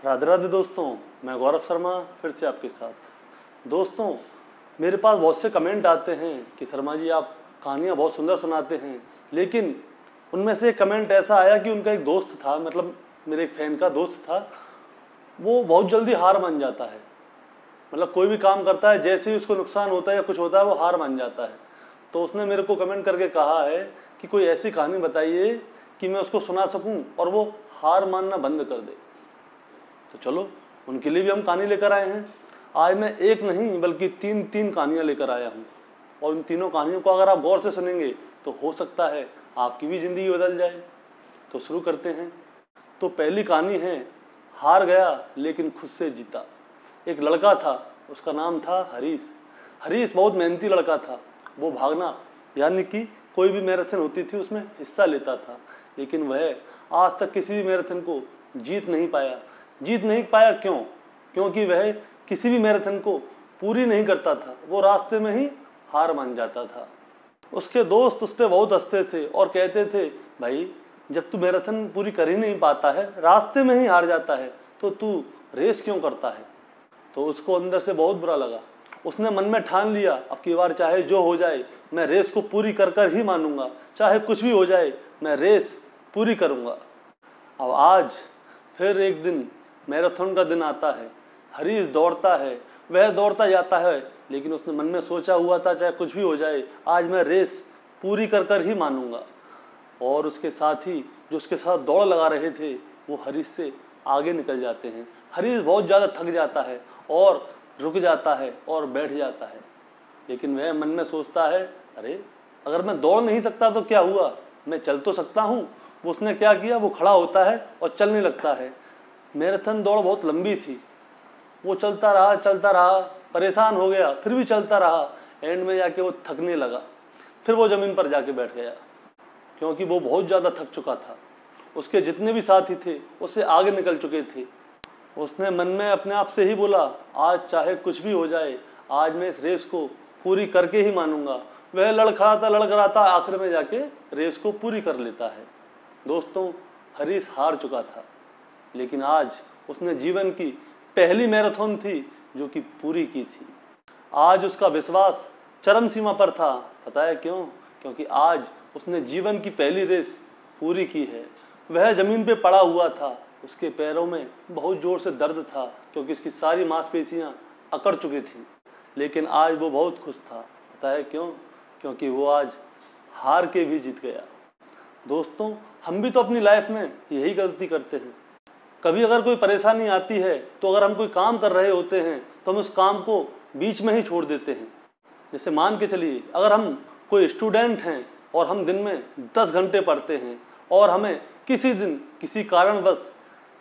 राधे राधे दोस्तों, मैं गौरव शर्मा फिर से आपके साथ। दोस्तों, मेरे पास बहुत से कमेंट आते हैं कि शर्मा जी आप कहानियाँ बहुत सुंदर सुनाते हैं, लेकिन उनमें से एक कमेंट ऐसा आया कि उनका एक दोस्त था, मतलब मेरे एक फैन का दोस्त था, वो बहुत जल्दी हार मान जाता है। मतलब कोई भी काम करता है, जैसे ही उसको नुकसान होता है या कुछ होता है वो हार मान जाता है। तो उसने मेरे को कमेंट करके कहा है कि कोई ऐसी कहानी बताइए कि मैं उसको सुना सकूं और वो हार मानना बंद कर दे। तो चलो, उनके लिए भी हम कहानी लेकर आए हैं। आज मैं एक नहीं बल्कि तीन कहानियाँ लेकर आया हूँ, और इन तीनों कहानियों को अगर आप गौर से सुनेंगे तो हो सकता है आपकी भी ज़िंदगी बदल जाए। तो शुरू करते हैं। तो पहली कहानी है, हार गया लेकिन खुद से जीता। एक लड़का था, उसका नाम था हरीश। हरीश बहुत मेहनती लड़का था। वो भागना यानी कि कोई भी मैराथन होती थी उसमें हिस्सा लेता था, लेकिन वह आज तक किसी भी मैराथन को जीत नहीं पाया। क्यों? क्योंकि वह किसी भी मैराथन को पूरी नहीं करता था, वो रास्ते में ही हार मान जाता था। उसके दोस्त उस पर बहुत हंसते थे और कहते थे, भाई जब तू मैराथन पूरी कर ही नहीं पाता है, रास्ते में ही हार जाता है, तो तू रेस क्यों करता है? तो उसको अंदर से बहुत बुरा लगा। उसने मन में ठान लिया, अब की बार चाहे जो हो जाए मैं रेस को पूरी कर कर ही मानूंगा, चाहे कुछ भी हो जाए मैं रेस पूरी करूंगा। अब आज फिर एक दिन मैराथन का दिन आता है। हरीश दौड़ता है, वह दौड़ता जाता है, लेकिन उसने मन में सोचा हुआ था चाहे कुछ भी हो जाए आज मैं रेस पूरी कर कर ही मानूंगा। और उसके साथी जो उसके साथ दौड़ लगा रहे थे वो हरीश से आगे निकल जाते हैं। हरीश बहुत ज़्यादा थक जाता है और रुक जाता है और बैठ जाता है, लेकिन वह मन में सोचता है, अरे अगर मैं दौड़ नहीं सकता तो क्या हुआ, मैं चल तो सकता हूँ। वो उसने क्या किया, वो खड़ा होता है और चलने लगता है। मैराथन दौड़ बहुत लंबी थी, वो चलता रहा, परेशान हो गया, फिर भी चलता रहा। एंड में जाके वो थकने लगा, फिर वो ज़मीन पर जाके बैठ गया, क्योंकि वो बहुत ज़्यादा थक चुका था। उसके जितने भी साथी थे उससे आगे निकल चुके थे। उसने मन में अपने आप से ही बोला, आज चाहे कुछ भी हो जाए, आज मैं इस रेस को पूरी करके ही मानूंगा। वह लड़खड़ाता आखिर में जाके रेस को पूरी कर लेता है। दोस्तों, हरीश हार चुका था, लेकिन आज उसने जीवन की पहली मैराथन थी जो कि पूरी की थी। आज उसका विश्वास चरम सीमा पर था। पता है क्यों? क्योंकि आज उसने जीवन की पहली रेस पूरी की है। वह जमीन पे पड़ा हुआ था, उसके पैरों में बहुत ज़ोर से दर्द था क्योंकि उसकी सारी मांसपेशियां अकड़ चुकी थी, लेकिन आज वो बहुत खुश था। पता है क्यों? क्योंकि वो आज हार के भी जीत गया। दोस्तों, हम भी तो अपनी लाइफ में यही गलती करते हैं। कभी अगर कोई परेशानी आती है तो अगर हम कोई काम कर रहे होते हैं तो हम उस काम को बीच में ही छोड़ देते हैं। जैसे मान के चलिए, अगर हम कोई स्टूडेंट हैं और हम दिन में 10 घंटे पढ़ते हैं और हमें किसी दिन किसी कारणवश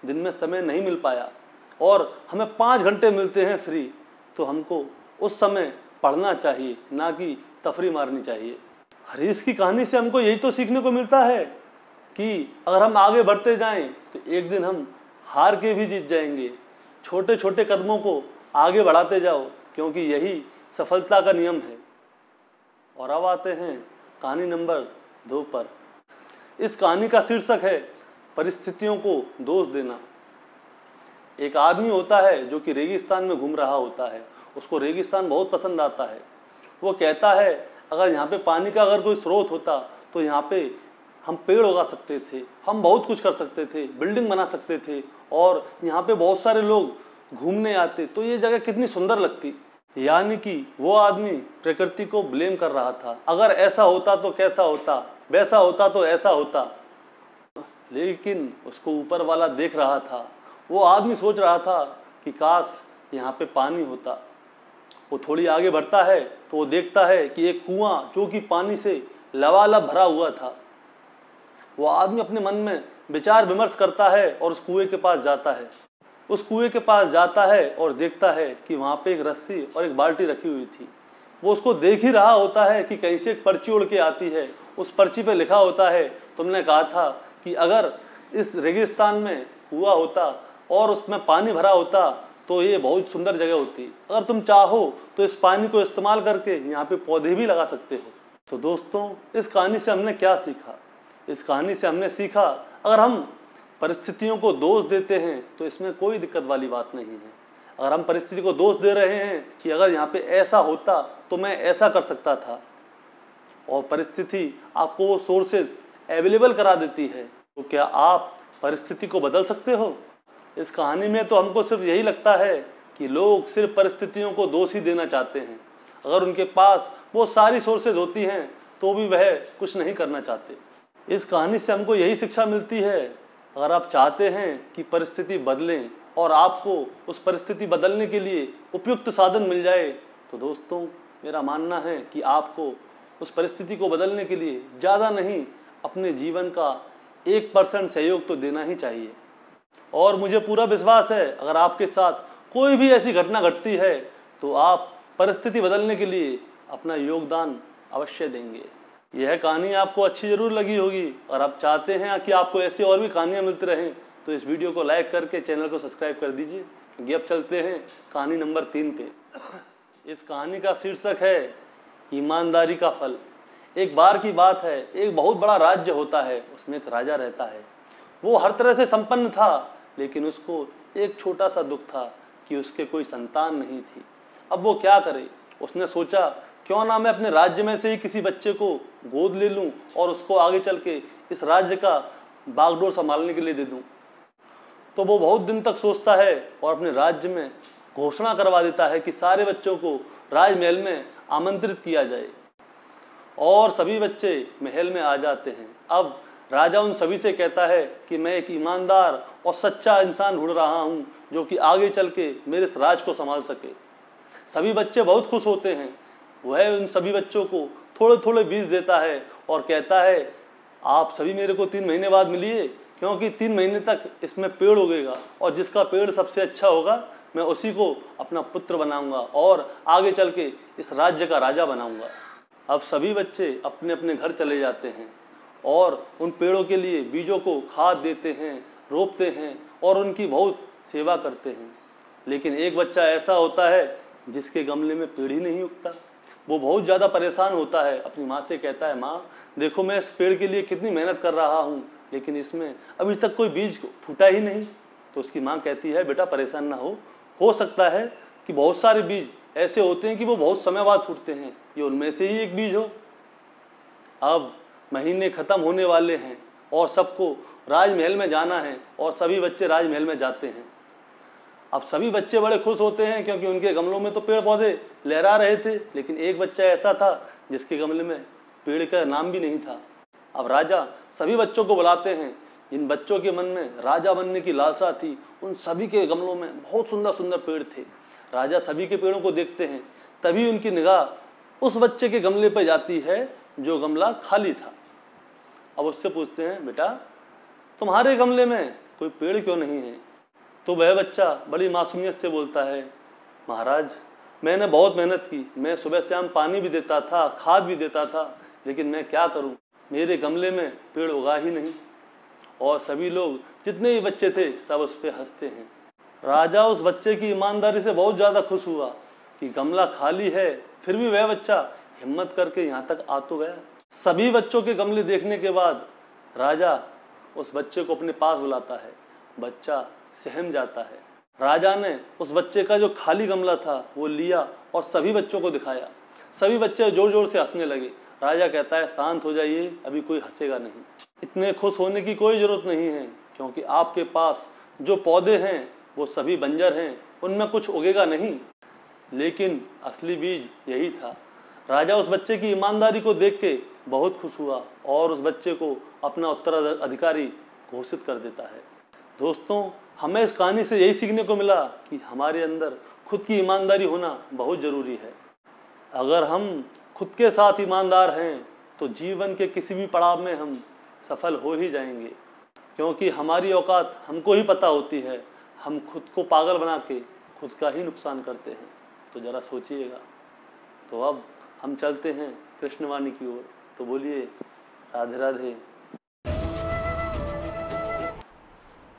दिन में समय नहीं मिल पाया और हमें 5 घंटे मिलते हैं फ्री, तो हमको उस समय पढ़ना चाहिए, ना कि तफरी मारनी चाहिए। हरीश की कहानी से हमको यही तो सीखने को मिलता है कि अगर हम आगे बढ़ते जाएं तो एक दिन हम हार के भी जीत जाएंगे। छोटे छोटे कदमों को आगे बढ़ाते जाओ, क्योंकि यही सफलता का नियम है। और अब आते हैं कहानी नंबर 2 पर। इस कहानी का शीर्षक है, परिस्थितियों को दोष देना। एक आदमी होता है जो कि रेगिस्तान में घूम रहा होता है। उसको रेगिस्तान बहुत पसंद आता है। वो कहता है, अगर यहाँ पे पानी का अगर कोई स्रोत होता तो यहाँ पे हम पेड़ उगा सकते थे, हम बहुत कुछ कर सकते थे, बिल्डिंग बना सकते थे, और यहाँ पे बहुत सारे लोग घूमने आते तो ये जगह कितनी सुंदर लगती। यानी कि वो आदमी प्रकृति को ब्लेम कर रहा था, अगर ऐसा होता तो कैसा होता, वैसा होता तो ऐसा होता। लेकिन उसको ऊपर वाला देख रहा था। वो आदमी सोच रहा था कि काश यहाँ पे पानी होता। वो थोड़ी आगे बढ़ता है तो वो देखता है कि एक कुआं जो कि पानी से लबालब भरा हुआ था। वो आदमी अपने मन में विचार विमर्श करता है और उस कुएं के पास जाता है। उस कुएं के पास जाता है और देखता है कि वहाँ पे एक रस्सी और एक बाल्टी रखी हुई थी। वो उसको देख ही रहा होता है कि कहीं से एक पर्ची उड़ के आती है। उस पर्ची पे लिखा होता है, तुमने कहा था कि अगर इस रेगिस्तान में कुआं होता और उसमें पानी भरा होता तो ये बहुत सुंदर जगह होती। अगर तुम चाहो तो इस पानी को इस्तेमाल करके यहाँ पे पौधे भी लगा सकते हो। तो दोस्तों, इस कहानी से हमने क्या सीखा? इस कहानी से हमने सीखा, अगर हम परिस्थितियों को दोष देते हैं तो इसमें कोई दिक्कत वाली बात नहीं है। अगर हम परिस्थिति को दोष दे रहे हैं कि अगर यहाँ पे ऐसा होता तो मैं ऐसा कर सकता था, और परिस्थिति आपको वो सोर्सेज अवेलेबल करा देती है, तो क्या आप परिस्थिति को बदल सकते हो? इस कहानी में तो हमको सिर्फ यही लगता है कि लोग सिर्फ परिस्थितियों को दोष ही देना चाहते हैं। अगर उनके पास वो सारी सोर्सेज होती हैं तो भी वह कुछ नहीं करना चाहते। इस कहानी से हमको यही शिक्षा मिलती है, अगर आप चाहते हैं कि परिस्थिति बदलें और आपको उस परिस्थिति बदलने के लिए उपयुक्त साधन मिल जाए, तो दोस्तों मेरा मानना है कि आपको उस परिस्थिति को बदलने के लिए ज़्यादा नहीं, अपने जीवन का 1% सहयोग तो देना ही चाहिए। और मुझे पूरा विश्वास है अगर आपके साथ कोई भी ऐसी घटना घटती है तो आप परिस्थिति बदलने के लिए अपना योगदान अवश्य देंगे। यह कहानी आपको अच्छी ज़रूर लगी होगी। अगर आप चाहते हैं कि आपको ऐसी और भी कहानियाँ मिलती रहें तो इस वीडियो को लाइक करके चैनल को सब्सक्राइब कर दीजिए, क्योंकि अब चलते हैं कहानी नंबर 3 पे। इस कहानी का शीर्षक है ईमानदारी का फल। एक बार की बात है, एक बहुत बड़ा राज्य होता है, उसमें एक राजा रहता है। वो हर तरह से संपन्न था, लेकिन उसको एक छोटा सा दुख था कि उसके कोई संतान नहीं थी। अब वो क्या करे? उसने सोचा क्यों ना मैं अपने राज्य में से ही किसी बच्चे को गोद ले लूं और उसको आगे चल के इस राज्य का बागडोर संभालने के लिए दे दूं। तो वो बहुत दिन तक सोचता है और अपने राज्य में घोषणा करवा देता है कि सारे बच्चों को राजमहल में आमंत्रित किया जाए, और सभी बच्चे महल में आ जाते हैं। अब राजा उन सभी से कहता है कि मैं एक ईमानदार और सच्चा इंसान ढूंढ रहा हूँ जो कि आगे चल के मेरे इस राज को संभाल सके। सभी बच्चे बहुत खुश होते हैं। वह उन सभी बच्चों को थोड़े थोड़े बीज देता है और कहता है आप सभी मेरे को 3 महीने बाद मिलिए, क्योंकि 3 महीने तक इसमें पेड़ उगेगा और जिसका पेड़ सबसे अच्छा होगा मैं उसी को अपना पुत्र बनाऊंगा और आगे चल के इस राज्य का राजा बनाऊंगा। अब सभी बच्चे अपने अपने घर चले जाते हैं और उन पेड़ों के लिए बीजों को खाद देते हैं, रोपते हैं और उनकी बहुत सेवा करते हैं। लेकिन एक बच्चा ऐसा होता है जिसके गमले में पेड़ ही नहीं उगता। वो बहुत ज़्यादा परेशान होता है, अपनी माँ से कहता है माँ देखो मैं इस पेड़ के लिए कितनी मेहनत कर रहा हूँ, लेकिन इसमें अभी तक कोई बीज फूटा ही नहीं। तो उसकी माँ कहती है बेटा परेशान ना हो सकता है कि बहुत सारे बीज ऐसे होते हैं कि वो बहुत समय बाद फूटते हैं, ये उनमें से ही एक बीज हो। अब महीने ख़त्म होने वाले हैं और सबको राजमहल में जाना है और सभी बच्चे राजमहल में जाते हैं। अब सभी बच्चे बड़े खुश होते हैं क्योंकि उनके गमलों में तो पेड़ पौधे लहरा रहे थे, लेकिन एक बच्चा ऐसा था जिसके गमले में पेड़ का नाम भी नहीं था। अब राजा सभी बच्चों को बुलाते हैं। जिन बच्चों के मन में राजा बनने की लालसा थी उन सभी के गमलों में बहुत सुंदर सुंदर पेड़ थे। राजा सभी के पेड़ों को देखते हैं, तभी उनकी निगाह उस बच्चे के गमले पर जाती है जो गमला खाली था। अब उससे पूछते हैं बेटा तुम्हारे गमले में कोई पेड़ क्यों नहीं है? तो वह बच्चा बड़ी मासूमियत से बोलता है महाराज मैंने बहुत मेहनत की, मैं सुबह शाम पानी भी देता था, खाद भी देता था, लेकिन मैं क्या करूं, मेरे गमले में पेड़ उगा ही नहीं। और सभी लोग जितने भी बच्चे थे सब उस पर हंसते हैं। राजा उस बच्चे की ईमानदारी से बहुत ज़्यादा खुश हुआ कि गमला खाली है फिर भी वह बच्चा हिम्मत करके यहाँ तक आ तो गया। सभी बच्चों के गमले देखने के बाद राजा उस बच्चे को अपने पास बुलाता है। बच्चा सहम जाता है। राजा ने उस बच्चे का जो खाली गमला था वो लिया और सभी बच्चों को दिखाया। सभी बच्चे जोर जोर से हंसने लगे। राजा कहता है शांत हो जाइए, अभी कोई हंसेगा नहीं। इतने खुश होने की कोई ज़रूरत नहीं है, क्योंकि आपके पास जो पौधे हैं वो सभी बंजर हैं, उनमें कुछ उगेगा नहीं। लेकिन असली बीज यही था। राजा उस बच्चे की ईमानदारी को देख के बहुत खुश हुआ और उस बच्चे को अपना उत्तराधिकारी घोषित कर देता है। दोस्तों हमें इस कहानी से यही सीखने को मिला कि हमारे अंदर खुद की ईमानदारी होना बहुत ज़रूरी है। अगर हम खुद के साथ ईमानदार हैं तो जीवन के किसी भी पड़ाव में हम सफल हो ही जाएंगे, क्योंकि हमारी औकात हमको ही पता होती है। हम खुद को पागल बना के खुद का ही नुकसान करते हैं। तो ज़रा सोचिएगा। तो अब हम चलते हैं कृष्णवाणी की ओर। तो बोलिए राधे राधे।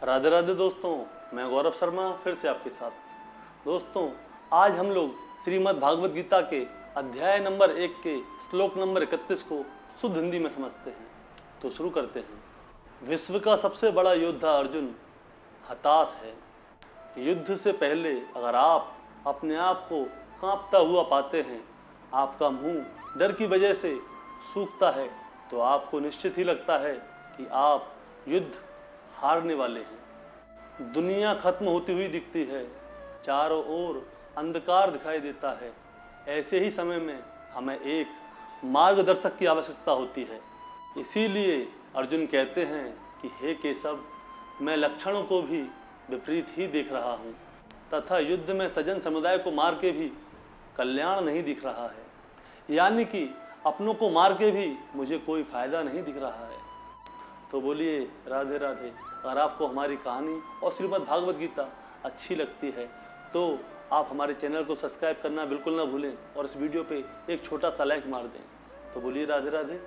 राधे राधे दोस्तों, मैं गौरव शर्मा फिर से आपके साथ। दोस्तों आज हम लोग श्रीमद् भागवत गीता के अध्याय नंबर 1 के श्लोक नंबर 31 को शुद्ध हिंदी में समझते हैं। तो शुरू करते हैं। विश्व का सबसे बड़ा योद्धा अर्जुन हताश है। युद्ध से पहले अगर आप अपने आप को कांपता हुआ पाते हैं, आपका मुंह डर की वजह से सूखता है, तो आपको निश्चित ही लगता है कि आप युद्ध हारने वाले हैं। दुनिया खत्म होती हुई दिखती है, चारों ओर अंधकार दिखाई देता है। ऐसे ही समय में हमें एक मार्गदर्शक की आवश्यकता होती है। इसीलिए अर्जुन कहते हैं कि हे केशव, मैं लक्षणों को भी विपरीत ही देख रहा हूँ तथा युद्ध में सज्जन समुदाय को मार के भी कल्याण नहीं दिख रहा है। यानी कि अपनों को मार के भी मुझे कोई फायदा नहीं दिख रहा है। तो बोलिए राधे राधे। अगर आपको हमारी कहानी और श्रीमद् भागवत गीता अच्छी लगती है तो आप हमारे चैनल को सब्सक्राइब करना बिल्कुल ना भूलें और इस वीडियो पे एक छोटा सा लाइक मार दें। तो बोलिए राधे राधे।